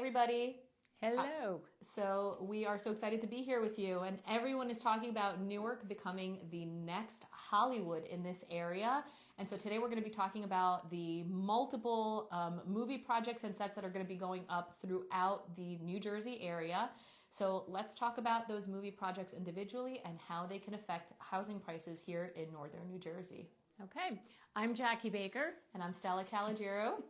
everybody. Hello. So we are so excited to be here with you, and everyone is talking about Newark becoming the next Hollywood in this area. And so today we're going to be talking about the multiple movie projects and sets that are going to be going up throughout the New Jersey area. So let's talk about those movie projects individually and how they can affect housing prices here in northern New Jersey. Okay, I'm Jackie Baker. And I'm Stella Calogero.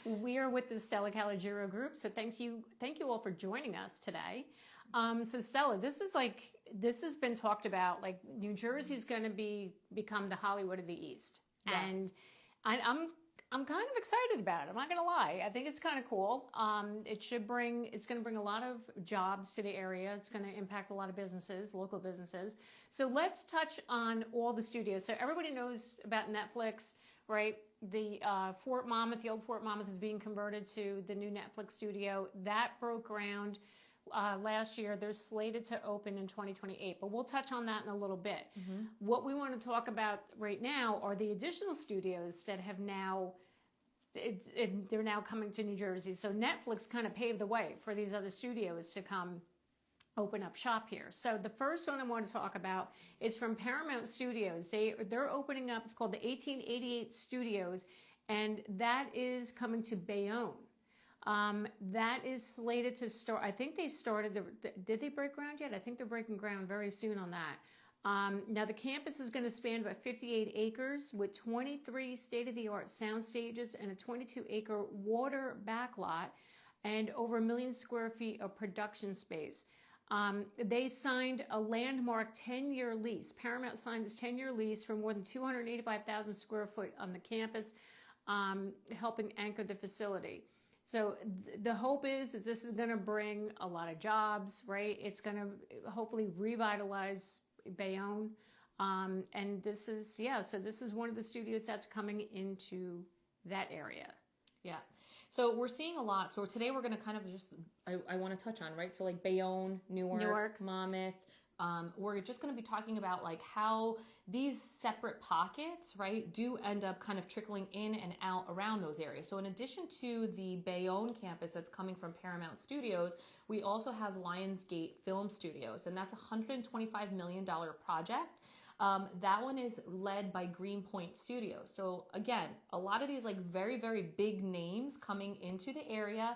We are with the Stella Calogero group, so thank you all for joining us today. So Stella, this has been talked about, like New Jersey's going to become the Hollywood of the East. Yes. And I'm kind of excited about it. I'm not going to lie. I think it's kind of cool. It's going to bring a lot of jobs to the area. It's going to impact a lot of businesses, local businesses. So let's touch on all the studios. So everybody knows about Netflix, right? The Fort Monmouth, the old Fort Monmouth is being converted to the new Netflix studio. That broke ground last year. They're slated to open in 2028, but we'll touch on that in a little bit. Mm-hmm. What we want to talk about right now are the additional studios that have now, they're now coming to New Jersey. So Netflix kind of paved the way for these other studios to come open up shop here. So the first one I want to talk about is from Paramount Studios. They're opening up, it's called the 1888 Studios, and that is coming to Bayonne. That is slated to start, I think they started, did they break ground yet? I think they're breaking ground very soon on that. Now the campus is going to span about 58 acres with 23 state-of-the-art sound stages and a 22-acre water backlot and over 1 million square feet of production space. They signed a landmark 10-year lease. Paramount signed this 10-year lease for more than 285,000 square foot on the campus, helping anchor the facility. So the hope is this is going to bring a lot of jobs, right? It's going to hopefully revitalize Bayonne. And this is one of the studios that's coming into that area. Yeah. So we're seeing a lot. So today we're going to kind of I want to touch on, right? So like Bayonne, Newark. Monmouth. We're just going to be talking about like how these separate pockets, right, do end up kind of trickling in and out around those areas. So in addition to the Bayonne campus that's coming from Paramount Studios, we also have Lionsgate Film Studios, and that's a $125 million project. That one is led by Greenpoint Studios. So again, a lot of these like very, very big names coming into the area.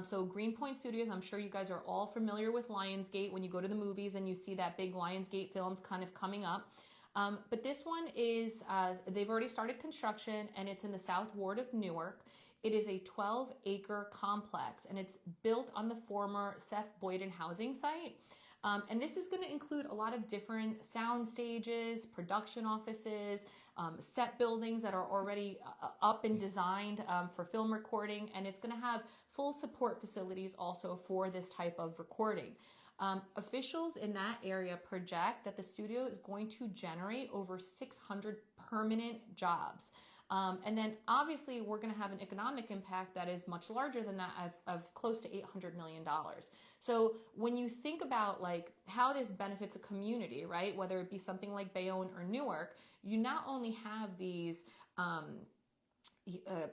So Greenpoint Studios, I'm sure you guys are all familiar with Lionsgate when you go to the movies and you see that big Lionsgate films kind of coming up. But this one is, they've already started construction and it's in the South Ward of Newark. It is a 12-acre complex and it's built on the former Seth Boyden housing site. And this is going to include a lot of different sound stages, production offices, set buildings that are already up and designed for film recording. And it's going to have full support facilities also for this type of recording. Officials in that area project that the studio is going to generate over 600 permanent jobs. And then obviously we're going to have an economic impact that is much larger than that of close to $800 million. So when you think about like how this benefits a community, right, whether it be something like Bayonne or Newark, you not only have these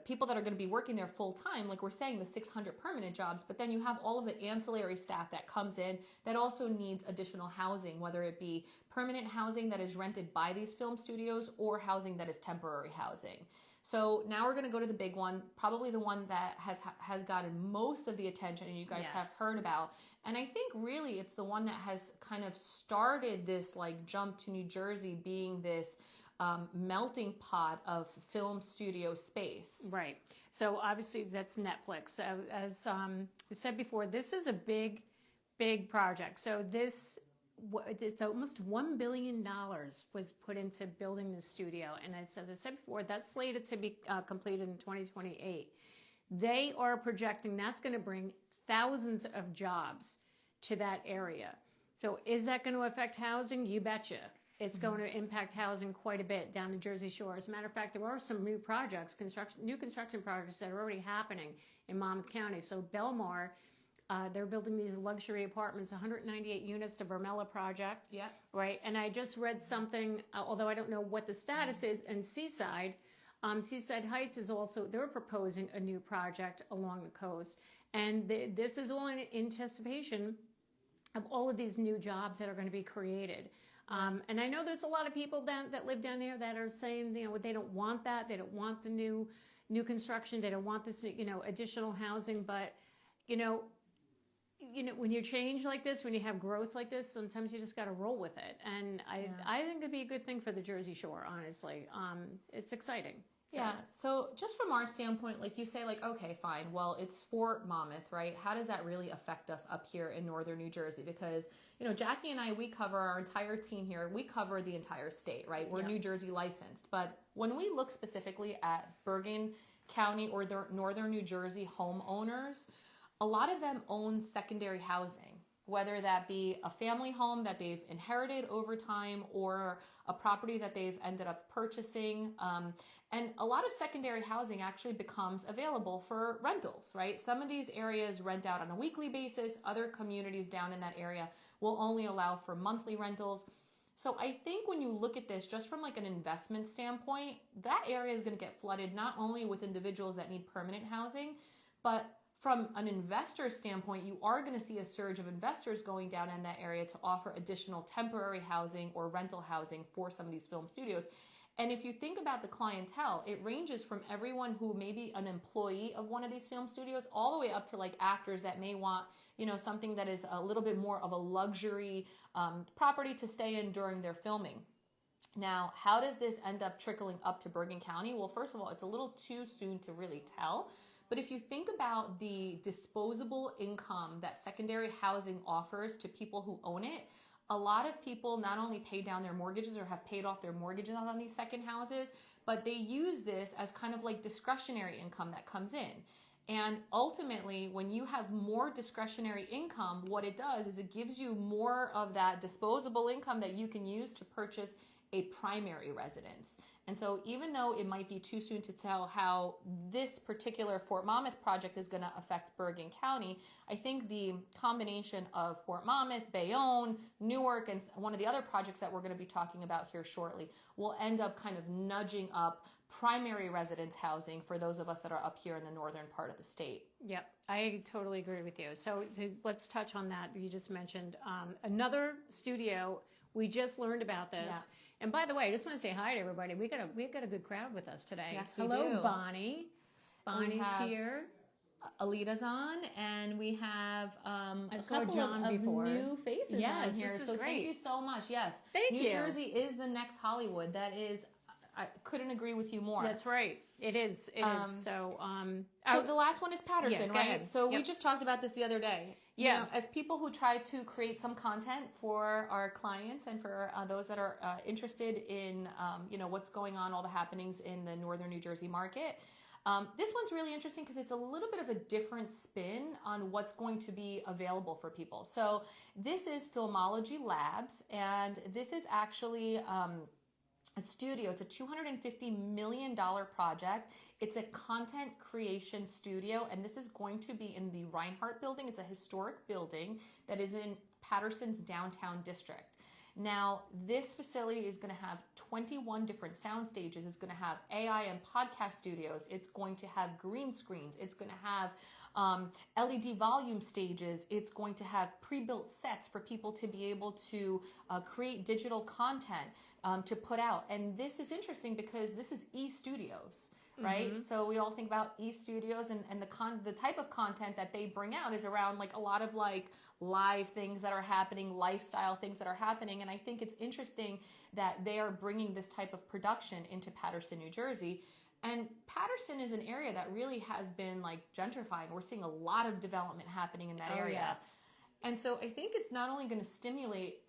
people that are going to be working there full time, like we're saying, the 600 permanent jobs, but then you have all of the ancillary staff that comes in that also needs additional housing, whether it be permanent housing that is rented by these film studios or housing that is temporary housing. So now we're going to go to the big one, probably the one that has gotten most of the attention and you guys have heard about. And I think really it's the one that has kind of started this like jump to New Jersey being this melting pot of film studio space. Right. So obviously that's Netflix. As we said before, this is a big project. So it's almost $1 billion was put into building the studio. And as I said before, that's slated to be completed in 2028. They are projecting that's going to bring thousands of jobs to that area. So is that going to affect housing? You betcha. It's going to impact housing quite a bit down the Jersey Shore. As a matter of fact, there are some new projects, new construction projects that are already happening in Monmouth County. So Belmar, they're building these luxury apartments, 198 units to Vermella project. Yeah. Right. And I just read something, although I don't know what the status is, in Seaside. Seaside Heights is also, they're proposing a new project along the coast. And this is all in anticipation of all of these new jobs that are going to be created. And I know there's a lot of people that live down there that are saying, they don't want that. They don't want the new construction. They don't want this, additional housing. But, when you change like this, when you have growth like this, sometimes you just got to roll with it. And I think it'd be a good thing for the Jersey Shore, honestly. It's exciting. Yeah. So just from our standpoint, like you say, like, okay, fine. Well, it's Fort Monmouth, right? How does that really affect us up here in northern New Jersey? Because, Jackie and I, we cover our entire team here. We cover the entire state, right? We're New Jersey licensed. But when we look specifically at Bergen County or the northern New Jersey homeowners, a lot of them own secondary housing, whether that be a family home that they've inherited over time or a property that they've ended up purchasing. And a lot of secondary housing actually becomes available for rentals, right? Some of these areas rent out on a weekly basis. Other communities down in that area will only allow for monthly rentals. So I think when you look at this just from like an investment standpoint, that area is going to get flooded not only with individuals that need permanent housing, but from an investor standpoint, you are going to see a surge of investors going down in that area to offer additional temporary housing or rental housing for some of these film studios. And if you think about the clientele, it ranges from everyone who may be an employee of one of these film studios all the way up to like actors that may want, something that is a little bit more of a luxury property to stay in during their filming. Now, how does this end up trickling up to Bergen County? Well, first of all, it's a little too soon to really tell. But if you think about the disposable income that secondary housing offers to people who own it, a lot of people not only pay down their mortgages or have paid off their mortgages on these second houses, but they use this as kind of like discretionary income that comes in. And ultimately, when you have more discretionary income, what it does is it gives you more of that disposable income that you can use to purchase a primary residence. And so even though it might be too soon to tell how this particular Fort Monmouth project is going to affect Bergen County, I think the combination of Fort Monmouth, Bayonne, Newark, and one of the other projects that we're going to be talking about here shortly will end up kind of nudging up primary residence housing for those of us that are up here in the northern part of the state. Yep, I totally agree with you. So let's touch on that. You just mentioned another studio. We just learned about this. Yeah. And by the way, I just want to say hi to everybody. We got a good crowd with us today. Yes, Hello, we do. Bonnie. Bonnie's here. Alita's on, and we have a couple John of before. New faces on here. This is so great. Thank you so much. Yes, thank you. New Jersey is the next Hollywood. That is, I couldn't agree with you more. That's right. It is. It is. So the last one is Paterson, right? Ahead. So we just talked about this the other day. Yeah. As people who try to create some content for our clients and for those that are interested in, what's going on, all the happenings in the northern New Jersey market. This one's really interesting because it's a little bit of a different spin on what's going to be available for people. So this is Filmology Labs, and this is actually a studio. It's a $250 million project. It's a content creation studio, and this is going to be in the Reinhardt building. It's a historic building that is in Paterson's downtown district. Now, this facility is going to have 21 different sound stages. It's going to have AI and podcast studios. It's going to have green screens. It's going to have LED volume stages. It's going to have pre-built sets for people to be able to create digital content to put out. And this is interesting because this is eStudios, right? Mm-hmm. So we all think about eStudios, and the type of content that they bring out is around like a lot of like live things that are happening, lifestyle things that are happening. And I think it's interesting that they are bringing this type of production into Paterson, New Jersey. And Paterson is an area that really has been like gentrifying. We're seeing a lot of development happening in that area. Yes. And so I think it's not only going to stimulate,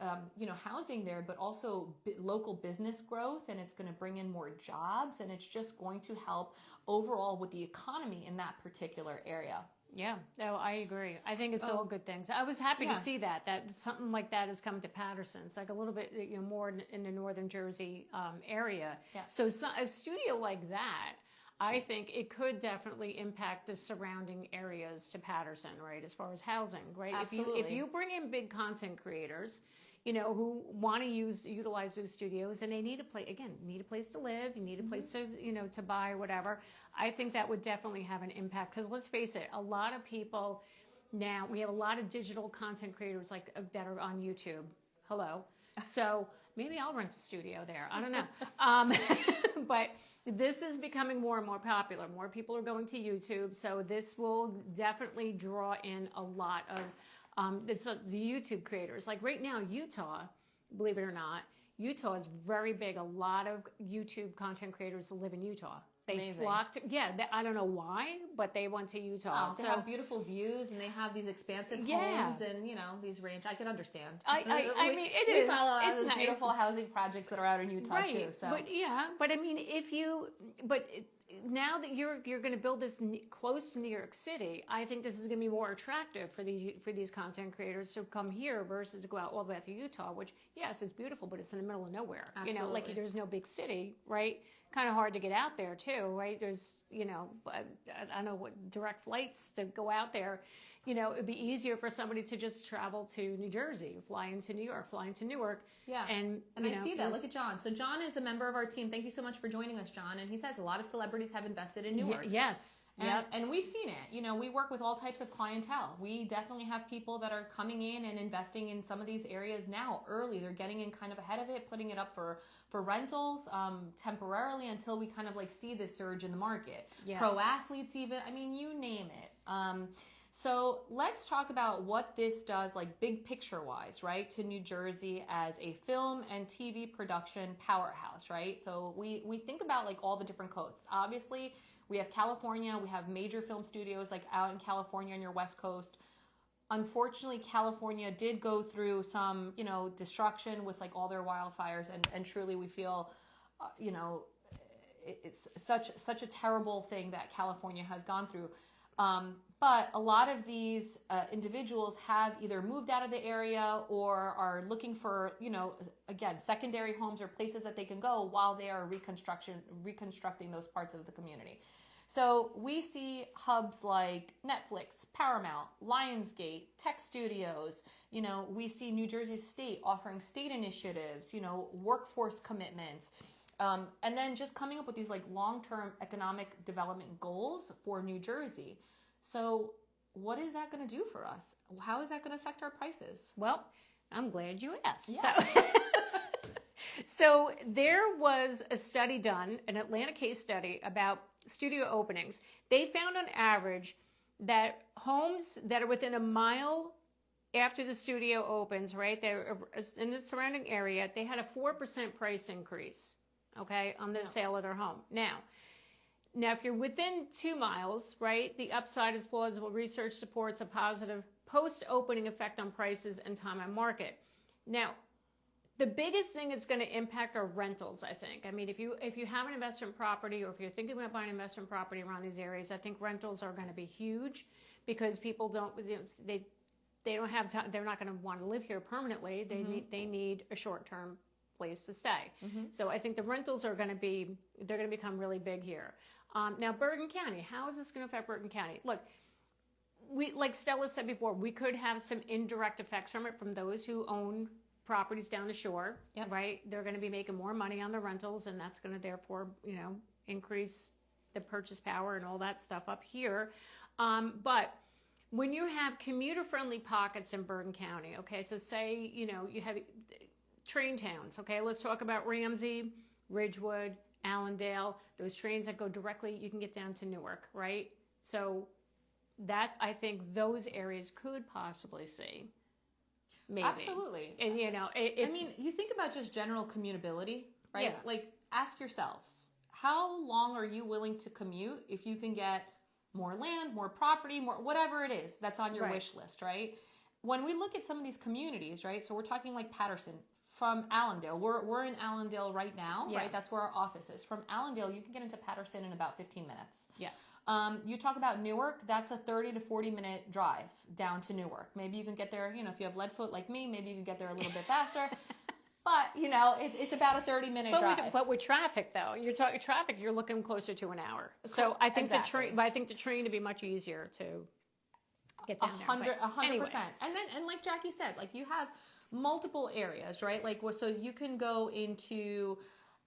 housing there, but also local business growth, and it's going to bring in more jobs, and it's just going to help overall with the economy in that particular area. Yeah, no, I agree. I think it's all good things. I was happy to see that something like that has come to Paterson. It's like a little bit more in the northern Jersey area. Yeah. So a studio like that, I think it could definitely impact the surrounding areas to Paterson, right? As far as housing, right? Absolutely. If you bring in big content creators, who want to utilize those studios, and they need need a place to live, you need a place to, to buy or whatever. I think that would definitely have an impact, because let's face it, a lot of people now, we have a lot of digital content creators that are on YouTube. Hello. So maybe I'll rent a studio there. I don't know. But this is becoming more and more popular. More people are going to YouTube. So this will definitely draw in a lot of the YouTube creators. Like right now, Utah, believe it or not, Utah is very big. A lot of YouTube content creators live in Utah. They flocked. I don't know why, but they went to Utah. They have beautiful views, and they have these expansive homes, and these range. I can understand. I mean, it is. We follow a lot of those nice. Beautiful housing projects that are out in Utah too. So, but I mean, now that you're going to build this close to New York City, I think this is going to be more attractive for these content creators to come here versus go out all the way out to Utah, which yes, it's beautiful, but it's in the middle of nowhere. Absolutely. There's no big city, right? Kind of hard to get out there too, right? There's, I don't know what direct flights to go out there. It'd be easier for somebody to just travel to New Jersey, fly into New York, fly into Newark. Yeah. And I see that. Look at John. So John is a member of our team. Thank you so much for joining us, John. And he says a lot of celebrities have invested in Newark. Yes. And we've seen it. We work with all types of clientele. We definitely have people that are coming in and investing in some of these areas now early. They're getting in kind of ahead of it, putting it up for rentals temporarily until we kind of see this surge in the market. Yeah. Pro athletes even. I mean, you name it. So let's talk about what this does, big picture wise, right, to New Jersey as a film and TV production powerhouse, right? So we think about all the different coasts. Obviously, we have California. We have major film studios out in California on your West Coast. Unfortunately, California did go through some, destruction with all their wildfires, and truly we feel, it's such a terrible thing that California has gone through. But a lot of these individuals have either moved out of the area or are looking for, again, secondary homes or places that they can go while they are reconstructing those parts of the community. So we see hubs like Netflix, Paramount, Lionsgate, tech studios. We see New Jersey State offering state initiatives, workforce commitments. And then just coming up with these long-term economic development goals for New Jersey. So what is that going to do for us? How is that going to affect our prices? Well, I'm glad you asked. Yeah. So there was a study done, an Atlanta case study about studio openings. They found on average that homes that are within a mile after the studio opens, right, they're in the surrounding area, they had a 4% price increase, okay, on the sale of their home. Now, if you're within 2 miles, right, the upside is plausible. Research supports a positive post-opening effect on prices and time on market. Now, the biggest thing that's going to impact are rentals, I think. I mean, if you have an investment property, or if you're thinking about buying investment property around these areas, I think rentals are going to be huge, because people they don't have time. They're not going to want to live here permanently. They need a short-term place to stay. So I think the rentals are going to become really big here. Now, Bergen County, how is this going to affect Bergen County? Look, like Stella said before, we could have some indirect effects from it from those who own properties down the shore, right? They're going to be making more money on the rentals, and that's going to therefore, increase the purchase power and all that stuff up here. But when you have commuter-friendly pockets in Bergen County, okay, so say, you have train towns, okay, let's talk about Ramsey, Ridgewood, Allendale, those trains that go directly, you can get down to Newark, right? So that, I think those areas could possibly see. Maybe. Absolutely. And I mean, you think about just general commutability, right? Yeah. Ask yourselves, how long are you willing to commute if you can get more land, more property, more whatever it is that's on your wish list, right? When we look at some of these communities, right? So we're talking like Paterson, from Allendale. We're in Allendale right now, right? That's where our office is. From Allendale, you can get into Paterson in about 15 minutes. Yeah. You talk about Newark, that's a 30 to 40 minute drive down to Newark. Maybe you can get there, if you have lead foot like me, maybe you can get there a little bit faster. But, it's about a 30-minute drive. But with traffic, though, you're talking traffic, you're looking closer to an hour. So I think the train would be much easier to get down there. 100%. And like Jackie said, you have multiple areas, right? Like, so you can go into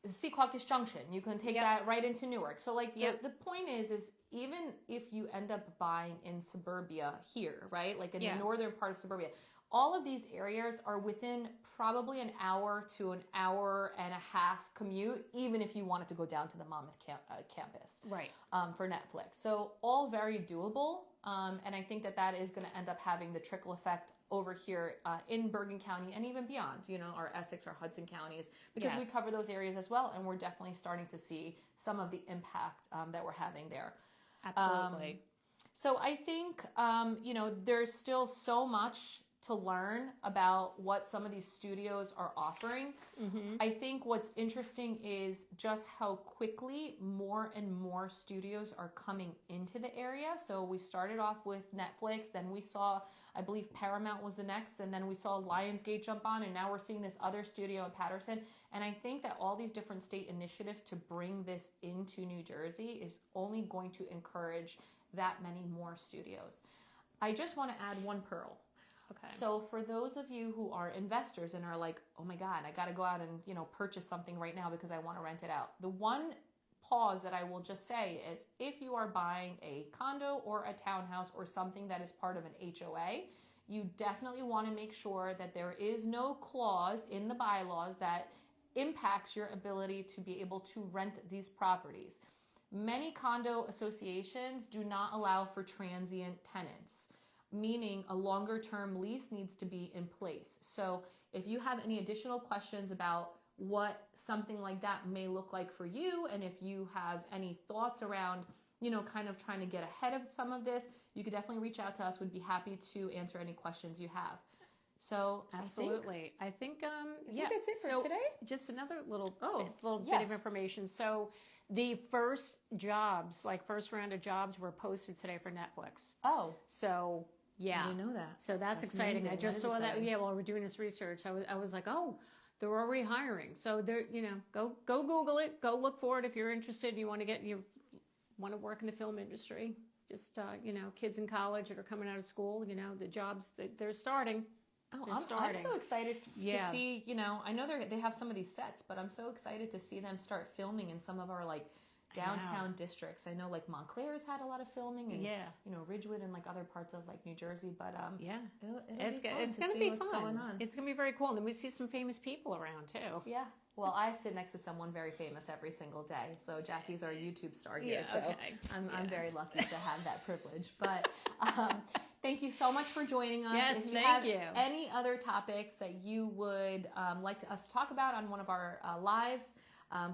Secaucus Junction. You can take that right into Newark. So like the point is even if you end up buying in suburbia here, right? Like in the northern part of suburbia, all of these areas are within probably an hour to an hour and a half commute, even if you wanted to go down to the Monmouth campus, right? For Netflix. So all very doable. And I think that is going to end up having the trickle effect over here in Bergen County and even beyond, our Essex, our Hudson counties, because we cover those areas as well. And we're definitely starting to see some of the impact that we're having there. Absolutely. So I think, there's still so much to learn about what some of these studios are offering. Mm-hmm. I think what's interesting is just how quickly more and more studios are coming into the area. So we started off with Netflix, then we saw, I believe Paramount was the next, and then we saw Lionsgate jump on, and now we're seeing this other studio in Paterson. And I think that all these different state initiatives to bring this into New Jersey is only going to encourage that many more studios. I just want to add one pearl. Okay. So for those of you who are investors and are like, oh my God, I got to go out and, purchase something right now because I want to rent it out. The one pause that I will just say is if you are buying a condo or a townhouse or something that is part of an HOA, you definitely want to make sure that there is no clause in the bylaws that impacts your ability to be able to rent these properties. Many condo associations do not allow for transient tenants, meaning a longer-term lease needs to be in place. So if you have any additional questions about what something like that may look like for you, and if you have any thoughts around, kind of trying to get ahead of some of this, you could definitely reach out to us. We'd be happy to answer any questions you have. So absolutely. I think that's it for today. Just another little bit of information. So the first round of jobs were posted today for Netflix. Oh. So yeah. I didn't know that. So that's exciting. Amazing. I just saw that. Yeah, while we're doing this research, I was like, oh, they're already hiring. So they're, go Google it, go look for it if you're interested. You want to work in the film industry. Just kids in college that are coming out of school. The jobs that they're starting. Oh, I'm so excited to see. I know they have some of these sets, but I'm so excited to see them start filming in some of our downtown districts. I know Montclair's had a lot of filming, and Ridgewood and other parts of New Jersey. But it's going to be fun. It's going to be very cool, and then we see some famous people around too. Yeah. Well, I sit next to someone very famous every single day. So Jackie's our YouTube star here. So I'm very lucky to have that privilege. But thank you so much for joining us. Yes, if you have any other topics that you would like us to talk about on one of our lives,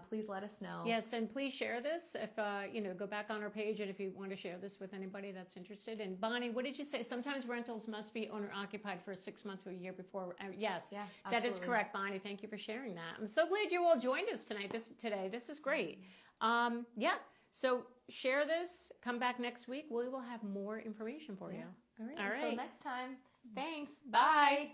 please let us know. Yes, and please share this. If go back on our page, and if you want to share this with anybody that's interested. And Bonnie, what did you say? Sometimes rentals must be owner occupied for 6 months to a year before. Yes, that is correct, Bonnie. Thank you for sharing that. I'm so glad you all joined us today. This is great. So share this. Come back next week. We will have more information for you. All right. Until next time. Thanks. Bye.